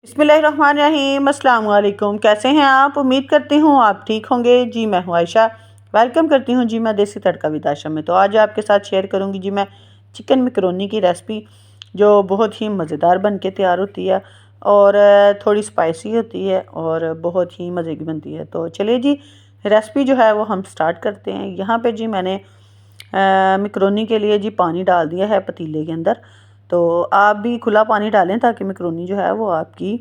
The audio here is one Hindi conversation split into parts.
बिस्मिल्लाहिर्रहमानिर्रहीम। अस्सलाम वालेकुम। कैसे हैं आप? उम्मीद करती हूँ आप ठीक होंगे। जी मैं हूँ आयशा, वेलकम करती हूँ जी मैं देसी तड़का विद आयशा में। तो आज आपके साथ शेयर करूँगी जी मैं चिकन मैकरोनी की रेसिपी, जो बहुत ही मज़ेदार बन के तैयार होती है और थोड़ी स्पाइसी होती है और बहुत ही मज़े की बनती है। तो चलिए जी, रेसिपी जो है वो हम स्टार्ट करते हैं। यहाँ पर जी मैंने मैकरोनी के लिए जी पानी डाल दिया है पतीले के अंदर। तो आप भी खुला पानी डालें ताकि मैकरोनी जो है वो आपकी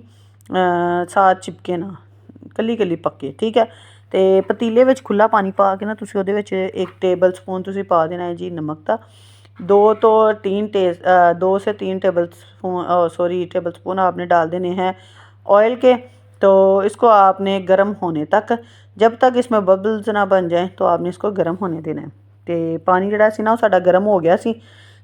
साथ चिपके ना, कली कली पक्के। ठीक है, तो पतीले में खुला पानी पा के ना तुसी ਉਹਦੇ ਵਿੱਚ 1 टेबल स्पून तुसी पा देना है जी नमक का। 2 से 3 टेबल स्पून आपने डाल देने हैं ऑयल के। तो इसको आपने गर्म होने तक, जब तक इसमें बबल्स ना बन जाए तो आपने इसको गर्म होने देना है। तो पानी ਜਿਹੜਾ ਸੀ ਨਾ ਉਹ ਸਾਡਾ गर्म हो गया सी।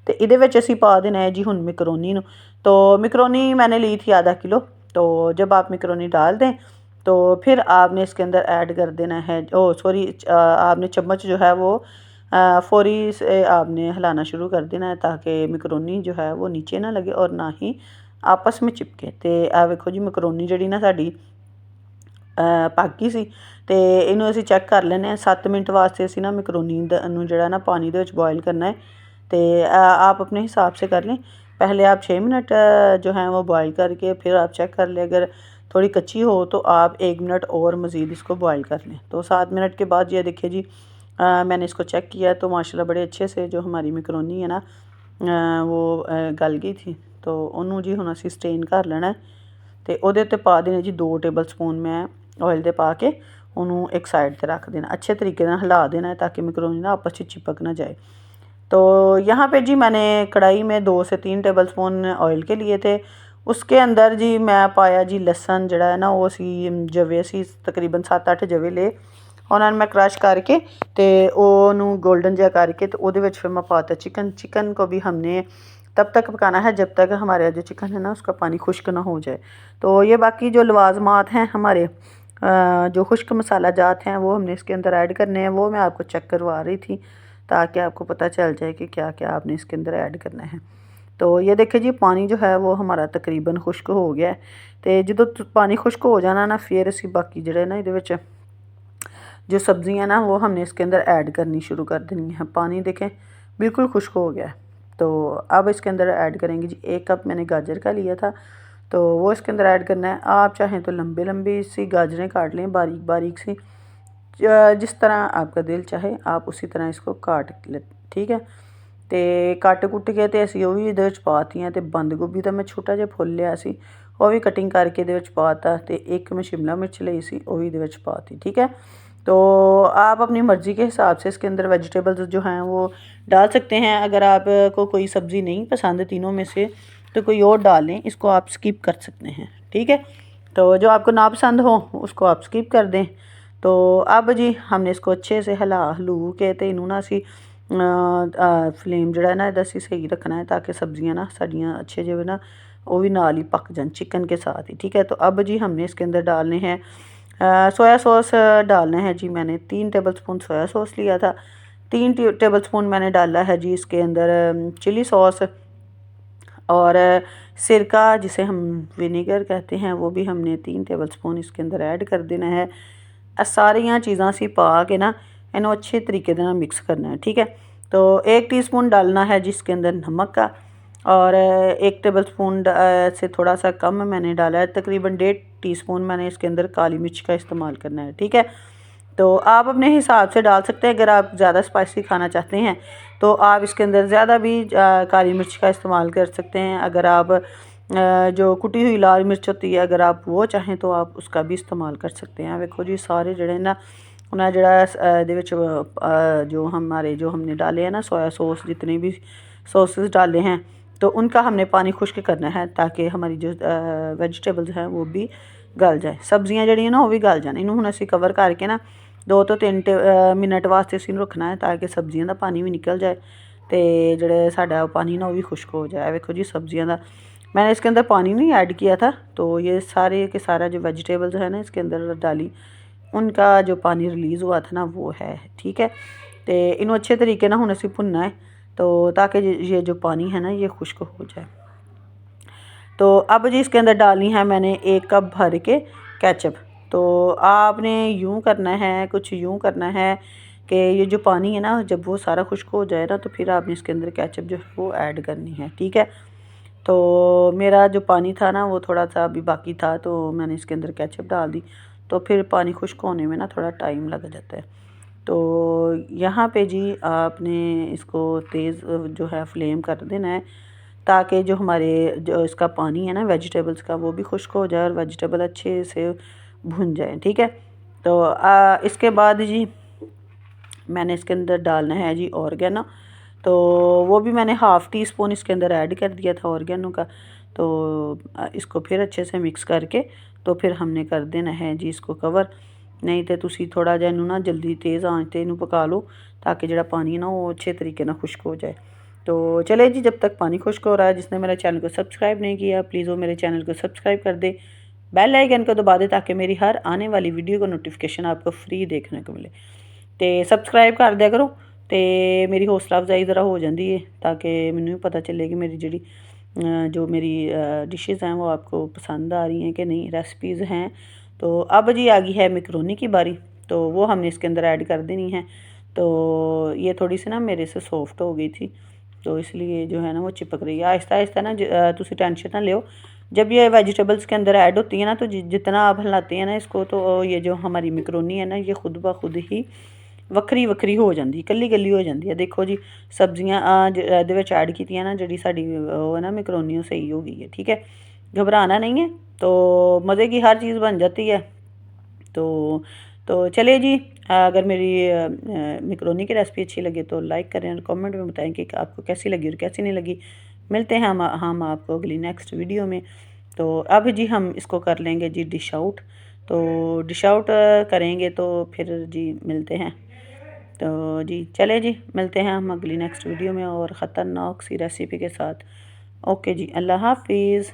तो ਇਹਦੇ ਵਿੱਚ ਅਸੀਂ पा देना है जी हुन मैकरोनी ਨੂੰ। तो मैकरोनी मैंने ली थी आधा किलो। तो जब आप मैकरोनी डाल दें तो फिर आपने इसके अंदर ऐड कर देना है आपने चम्मच जो है वो फौरी से आपने हिलाना शुरू कर देना है ताकि मैकरोनी जो है वो नीचे ना लगे और ना ही आपस में चिपके। तो आ वेखो जी मैकरोनी जी ना साड़ी पक गई सी। तो इनू असी चैक कर लेने 7 मिनट वास्ते असी ना मैकरोनी जो ना पानी दे बॉयल करना है। तो आप अपने हिसाब से कर लें। पहले आप 6 मिनट जो है वो बॉयल करके फिर आप चेक कर लें। अगर थोड़ी कच्ची हो तो आप 1 मिनट और मज़ीद इसको बॉयल कर लें। तो 7 मिनट के बाद ये देखिए जी, मैंने इसको चेक किया तो माशाल्लाह बड़े अच्छे से जो हमारी मैकरोनी है ना वो गल गई थी। तो उन्होंने जी हुण असी स्ट्रेन कर लेना है। तो ਉਹਦੇ ਤੇ पा देने जी 2 टेबल स्पून मैं ऑयल दे पा के उन्होंने एक साइड पर रख देना, अच्छे तरीके से हिला देना है ताकि मैकरोनी ना आपस में चिपक ना जाए। तो यहाँ पे जी मैंने कढ़ाई में 2 से 3 टेबल स्पून ऑयल के लिए थे। उसके अंदर जी मैं पाया जी लसन जड़ा है ना वो सी जवे सी तकरीबन 7-8 जवे ले, उन्होंने मैं क्रश करके तो ओनू गोल्डन जहा करके तो वो फिर मैं पाता चिकन को भी हमने तब तक पकाना है जब तक हमारे जो चिकन है ना उसका पानी खुश्क ना हो जाए। तो ये बाकी जो लवाजमात हैं हमारे जो खुश्क मसाला जात हैं वो हमने इसके अंदर ऐड करने हैं। वो मैं आपको चेक करवा रही थी ताकि आपको पता चल जाए कि क्या क्या आपने इसके अंदर ऐड करना है। तो ये देखिए जी पानी जो है वो हमारा तकरीबन खुश्क हो गया है। तो जो पानी खुश्क हो जाना ना फिर असी बाकी जोड़े ना ये जो सब्जियां ना वो हमने इसके अंदर ऐड करनी शुरू कर देनी है। पानी देखें बिल्कुल खुश्क हो गया है। तो अब इसके अंदर ऐड करेंगे जी 1 कप मैंने गाजर का लिया था तो वो इसके अंदर ऐड करना है। आप चाहें तो लंबे लंबी सी गाजरें काट लें, बारीक बारीक सी, जिस तरह आपका दिल चाहे आप उसी तरह इसको काट ले। ठीक है, तो कट कुट के तो असी भी ये पातियाँ। तो बंद गोभी तो मैं छोटा जिहा फुल लिया सी वो भी कटिंग करके ये पाता। तो एक मैं शिमला मिर्च ली सी वो भी ये पाती। ठीक है, तो आप अपनी मर्ज़ी के हिसाब से इसके अंदर वेजिटेबल्स जो हैं वो डाल सकते हैं। अगर आपको कोई सब्ज़ी नहीं पसंद तीनों में से तो कोई और डाल लें, इसको आप स्किप कर सकते हैं। ठीक है, तो जो आपको ना पसंद हो उसको आप स्किप कर दें। तो अब जी हमने इसको अच्छे से हिला हलू के तो इनू ना असी फ्लेम जड़ा ना इहदा असी सही रखना है ताकि सब्जियां ना साड़ियाँ अच्छे जो ना वो भी नाल ही पक जान चिकन के साथ ही। ठीक है, तो अब जी हमने इसके अंदर डालने हैं सोया सॉस डालना है जी। मैंने 3 टेबल स्पून सोया सॉस लिया था। 3 टेबल स्पून मैंने डाला है जी इसके अंदर चिली सॉस और सिरका जिसे हम विनेगर कहते हैं वो भी हमने 3 टेबल स्पून इसके अंदर ऐड कर देना है। सारियां चीज़ां असी पा के ना इन्हों अच्छे तरीके से मिक्स करना है। ठीक है, तो 1 टीस्पून डालना है जिसके अंदर नमक का और 1 टेबल स्पून से थोड़ा सा कम मैंने डाला है, तकरीबन 1.5 टीस्पून मैंने इसके अंदर काली मिर्च का इस्तेमाल करना है। ठीक है, तो आप अपने हिसाब से डाल सकते हैं। अगर आप ज़्यादा स्पाइसी खाना चाहते हैं तो आप इसके अंदर ज़्यादा भी काली मिर्च का इस्तेमाल कर सकते हैं। अगर आप जो कुटी हुई लाल मिर्च होती है अगर आप वो चाहें तो आप उसका भी इस्तेमाल कर सकते हैं। देखो जी सारे जड़े ना उन्हें जड़ा जो हमारे जो हमने डाले हैं ना सोया सॉस जितने भी सॉसेस डाले हैं तो उनका हमने पानी खुश्क करना है ताकि हमारी जो वेजिटेबल्स हैं वो भी गल जाए, सब्जियां जड़ियाँ ना वो भी गल जाए। इन्हों असी कवर करके ना 2 तो 3 मिनट वास्ते इसी रखना है ताकि सब्जियां का पानी भी निकल जाए तो जोड़े साडा पानी ना वो भी खुश्क हो जाए। देखो जी सब्जियां का मैंने इसके अंदर पानी नहीं ऐड किया था। तो ये सारे के सारा जो वेजिटेबल्स है ना इसके अंदर डाली उनका जो पानी रिलीज़ हुआ था ना वो है। ठीक है, तो इन्हों अच्छे तरीके ना हुण असी भुनना है तो ताकि ये जो पानी है ना ये खुश्क हो जाए। तो अब जी इसके अंदर डालनी है मैंने 1 कप भर के केचप। तो आपने यूँ करना है, कुछ यूँ करना है कि ये जो पानी है ना, जब वो सारा खुश्क हो जाए ना, तो फिर आपने इसके अंदर केचप जो है वो ऐड करनी है, ठीक है। तो मेरा जो पानी था ना वो थोड़ा सा अभी बाकी था, तो मैंने इसके अंदर केचप डाल दी। तो फिर पानी खुश्क होने में ना थोड़ा टाइम लग जाता है। तो यहाँ पे जी आपने इसको तेज़ जो है फ्लेम कर देना है, ताकि जो हमारे जो इसका पानी है ना वेजिटेबल्स का, वो भी खुश्क हो जाए और वेजिटेबल अच्छे से भुन जाए, ठीक है। तो इसके बाद जी मैंने इसके अंदर डालना है जी ऑर्गेनो। तो वो भी मैंने हाफ़ टी स्पून इसके अंदर ऐड कर दिया था ऑर्गेनो का। तो इसको फिर अच्छे से मिक्स करके तो फिर हमने कर देना है जी इसको कवर। नहीं तो तुसी थोड़ा जिहा इनू ना जल्दी तेज़ आंच ते इनू पका लो, ताकि जो पानी है ना वो अच्छे तरीके ना खुश्क हो जाए। तो चले जी, जब तक पानी खुश्क हो रहा है, जिसने मेरे चैनल को सब्सक्राइब नहीं किया प्लीज़ वो मेरे चैनल को सब्सक्राइब कर दे, बेल आइकन को दबा दे, ताकि मेरी हर आने वाली वीडियो का नोटिफिकेशन आपको फ्री देखने को मिले। तो सबसक्राइब कर दिया करो, तो मेरी हौसला अफजाई ज़रा हो जाती है, ताकि मैनू भी पता चले कि मेरी जो मेरी डिशेज़ हैं वो आपको पसंद आ रही हैं कि नहीं, रेसिपीज़ हैं। तो अब जी आ गई है मैकरोनी की बारी, तो वो हमने इसके अंदर ऐड कर देनी है। तो ये थोड़ी सी ना मेरे से सॉफ्ट हो गई थी, तो इसलिए जो है ना वो चिपक रही है। आहिस्ता आहिस्ता ना तुसी टेंशन ना लियो, जब ये वेजिटेबल्स के अंदर ऐड होती है ना, तो जितना आप हिलाते हैं ना इसको, तो ये जो हमारी मैकरोनी है ना, ये खुद ब खुद ही ਵੱਖਰੀ ਵੱਖਰੀ ਹੋ ਜਾਂਦੀ, ਇਕੱਲੀ ਇਕੱਲੀ ਹੋ ਜਾਂਦੀ ਹੈ। ਦੇਖੋ ਜੀ ਸਬਜ਼ੀਆਂ ਇਹਦੇ ਵਿੱਚ ਐਡ ਕੀਤੀਆਂ ਨਾ, ਜਿਹੜੀ ਸਾਡੀ ਉਹ है ना मैकरोनी सही हो गई है, ठीक है। घबराना नहीं है, तो मज़े की हर चीज़ बन जाती है। तो चलिए जी, अगर मेरी मैकरोनी की रेसिपी अच्छी लगे तो लाइक करें और कमेंट में बताएं कि आपको कैसी लगी और कैसी नहीं लगी। मिलते हैं हम आपको अगली नेक्स्ट वीडियो में। तो अब जी हम इसको कर लेंगे जी डिश आउट। तो डिश आउट करेंगे तो फिर जी मिलते हैं। तो जी चले जी, मिलते हैं हम अगली नेक्स्ट वीडियो में और ख़तरनाक सी रेसिपी के साथ। ओके जी, अल्लाह हाफिज़।